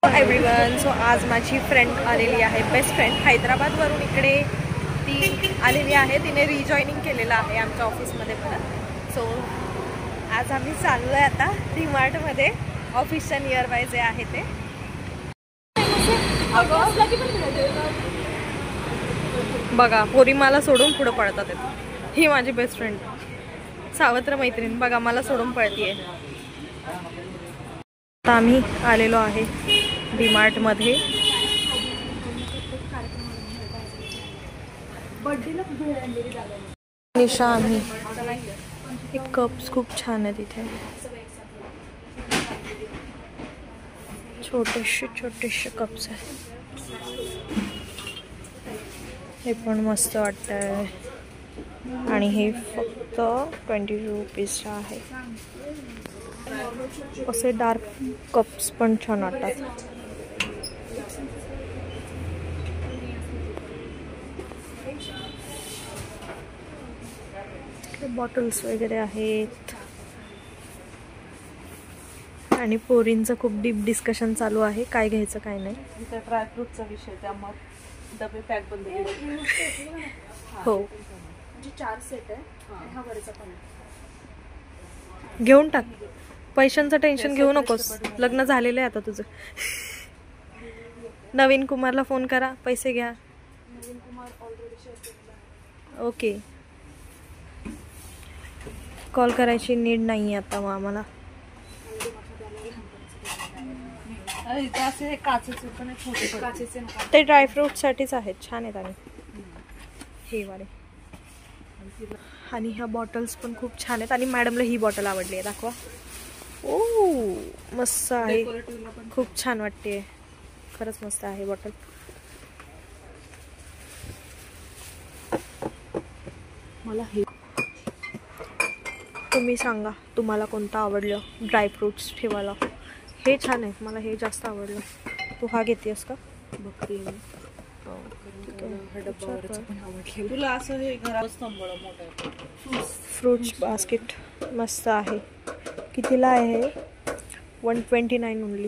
Everyone, so आज माझी friend आलेली आहे, बेस्ट फ्रेंड हैदराबादवरून इकडे ती आलेली आहे. तिने रिजॉईनिंग केलेलं आहे आमच्या ऑफिसमध्ये परत. सो आज आम्ही चाललो आहे आता डीमार्टमध्ये, ऑफिसच्या नियर बाय जे आहे ते. बघा पोरी मला सोडून पुढं पळतात. ही माझी बेस्ट फ्रेंड सावत्र मैत्रीण बघा मला सोडून पळतीये. आता आम्ही आलेलो आहे डीमार्टमध्ये. निशा आम्ही एक कप्स खूप छान आहे तिथे, छोटेसे कप्स आहे. हे पण मस्त वाटतंय आणि हे फक्त 20 रुपीजचं आहे. असे डार्क कप्स पण छान वाटतात. बॉटल्स वगैरे आहेत आणि पोरींचं खूप डीप डिस्कशन चालू आहे काय घ्यायचं काय नाही. ड्रायफ्रूटचा विषय, त्यामुळे डबे पॅक बंद केले. हो 4 सेट आहे. हा वरचा पण घेऊन टाक, पैशांचं टेन्शन घेऊ नकोस. लग्न झालेलं आहे आता तुझं. नवीन कुमारला फोन करा, पैसे घ्या. नवीन कुमार ऑलरेडी ओके, कॉल करायची नीड नाही आता मग आम्हाला. असे काचेचे पण छोटे काचेचे ते ड्रायफ्रूटसाठीच आहेत, छान आहेत. आणि हे वाले आणि ह्या बॉटल्स पण खूप छान आहेत. आणि मॅडमला ही बॉटल आवडली आहे, दाखवा. ओ मस्त आहे, खूप छान वाटते, खरंच मस्त आहे बॉटल. मला हे तुम्ही सांगा तुम्हाला कोणतं आवडलं. ड्रायफ्रूट्स ठेवायला हे छान आहे, मला हे जास्त आवडलं. तू हा घेतेस का? बघते मी. तुला असं हे घरात फ्रूट्स बास्केट मस्त आहे. कितीला आहे? 129 ओनली.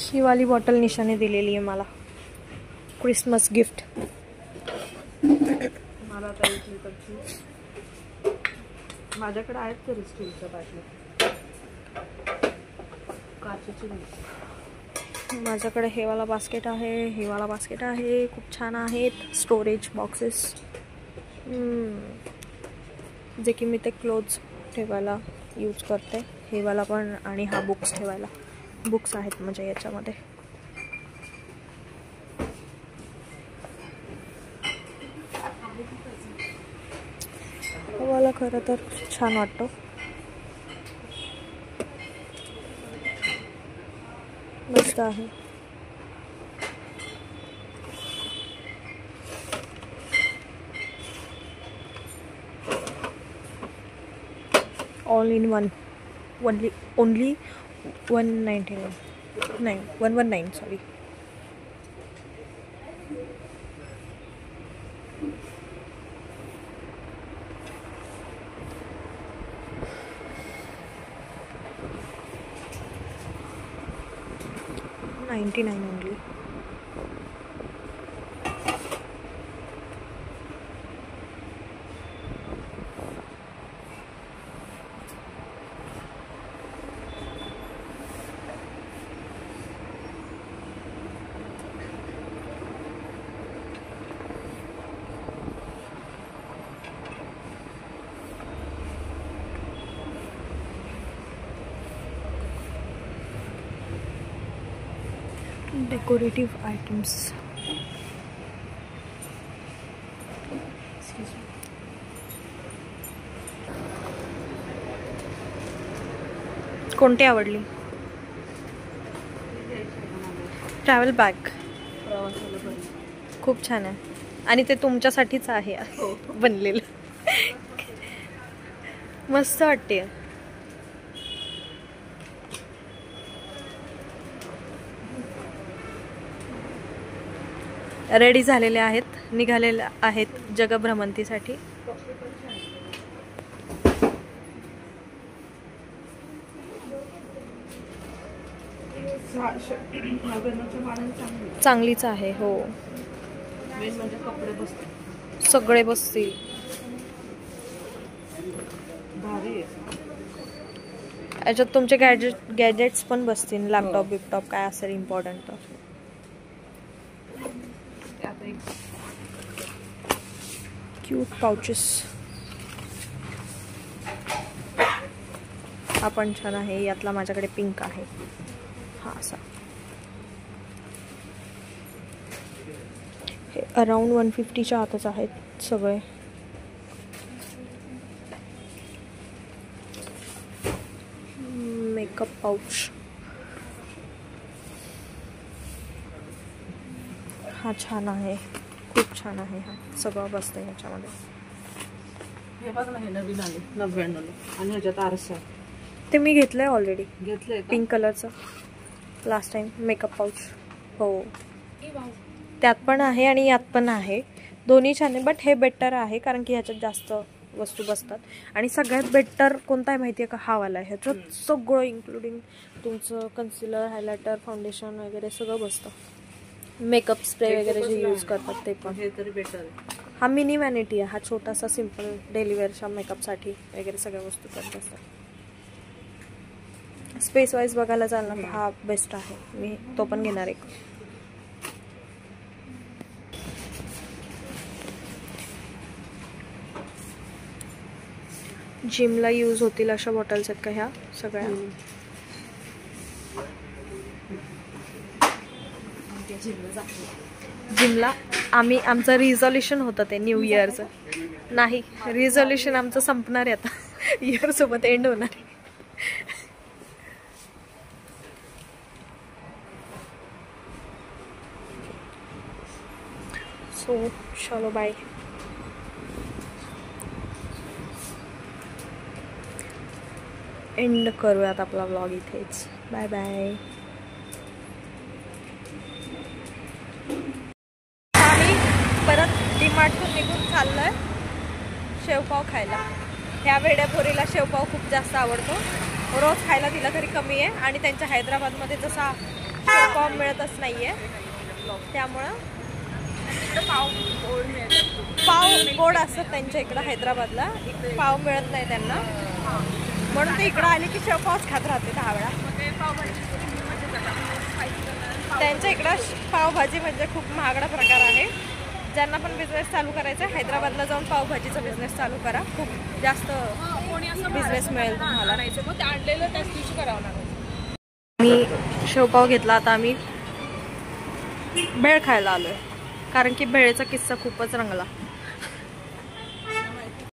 ही वाली बॉटल निशाने दिलेली आहे मला, क्रिसमस गिफ्ट. मला आता 1 लिटरची माझ्याकडे आहेत तरी स्टीलच्या बाटल्या, काचेची नाही. माझ्याकडे हे वाला बास्केट आहे, हे वाला बास्केट आहे, खूप छान आहेत. स्टोरेज बॉक्सेस जे की मी ते क्लोथ्स ठेवायला यूज करते. हे वाला पण, आणि हा बुक्स ठेवायला. बुक्स आहेत म्हणजे याच्यामध्ये. वाला खरं तर छान वाटतो, मस्त आहे. ऑल इन वन, ओनली 199 नाही 119 सॉरी. $99 ओनली. Decorative items. कोणती आवडली? ट्रॅव्हल बॅग खूप छान आहे आणि ते तुमच्यासाठीच आहे बनलेलं. मस्त वाटते. रेडी झालेले आहेत, निघालेले आहेत जगभ्रमंतीसाठी. चांगलीच आहे. हो, मेन म्हणजे कपडे बसतील, सगळे बसतील. भारी आहे. याच्यात तुमचे गॅजेट्स पण बसतील, लॅपटॉप बिपटॉप काय असेल इम्पॉर्टंट तर. आता एक क्यूट पाउचेस. हा पण छान आहे. यातला माझ्याकडे पिंक आहे. हा असा. हे अराउंड 150च्या आतच आहेत सगळे. Makeup pouch. हा छान आहे, खूप छान आहे. हा सगळं बसतं ह्याच्यामध्ये. हे बघ ना, हे नवीन आले 99 आणि ह्याच्यात आरसा आहे. ते मी घेतलंय ऑलरेडी, घेतलंय पिंक कलरचं लास्ट टाइम. Makeup pouch. हो, त्यात पण आहे आणि यात पण आहे. दोन्ही छान आहे, बट हे बेटर आहे कारण की ह्याच्यात जास्त वस्तू बसतात. आणि सगळ्यात बेटर कोणता आहे माहिती आहे का? हा वाला आहे. ह्याच्यात सगळं इन्क्लुडिंग तुमचं कन्सिलर, हायलायटर, फाउंडेशन वगैरे सगळं बसतं. मेकअप स्प्रे वगैरे जे यूज करतात ते पण. हे तरी बेटर आहे. हा मिनी वॅनिटी आहे. हा छोटासा सिम्पल डेलीवेअरच्या मेकअपसाठी वगैरे सगळ्या वस्तू करत असतात. स्पेस वाईज बघायला चालणार हा बेस्ट आहे. मी तो पण घेणार एक. जिमला यूज होतील अशा बॉटल्स आहेत का ह्या सगळ्या? जिमला आमचं रिझॉल्युशन होतं ते न्यू इयरचं. नाही, रिझॉल्युशन आमचं संपणार आहे आता. इयर सोबत एंड होणार आहे. सो चलो बाय. एंड करूयात आपला व्लॉग इथेच. Bye bye. आम्ही परत डीमार्टतून निघून चाललोय शेवपाव खायला. ह्या वेड्यापोरीला शेवपाव खूप जास्त आवडतो. रोज खायला दिला तरी कमी आहे. आणि त्यांच्या हैदराबादमध्ये जसा शेवपाव मिळतच नाहीये, त्यामुळं पाव गोड असतात त्यांच्या इकडं हैदराबादला. पाव मिळत नाही त्यांना, म्हणून ते इकडं आले की शेवपावच खात राहते 10 वेळा. त्यांच्या इकडं पावभाजी म्हणजे खूप महागडा प्रकार आहे. ज्यांना पण बिझनेस चालू करायचा आहे, हैदराबादला जाऊन पावभाजीचा बिझनेस चालू करा. खूप जास्त बिझनेस मिळेल तुम्हाला. मग ते आणलेलं त्याच दिवशी करावं लागेल. मी शेवपाव घेतला. आता आम्ही भेळ खायला आलोय कारण की भेळेचा किस्सा खूपच रंगला.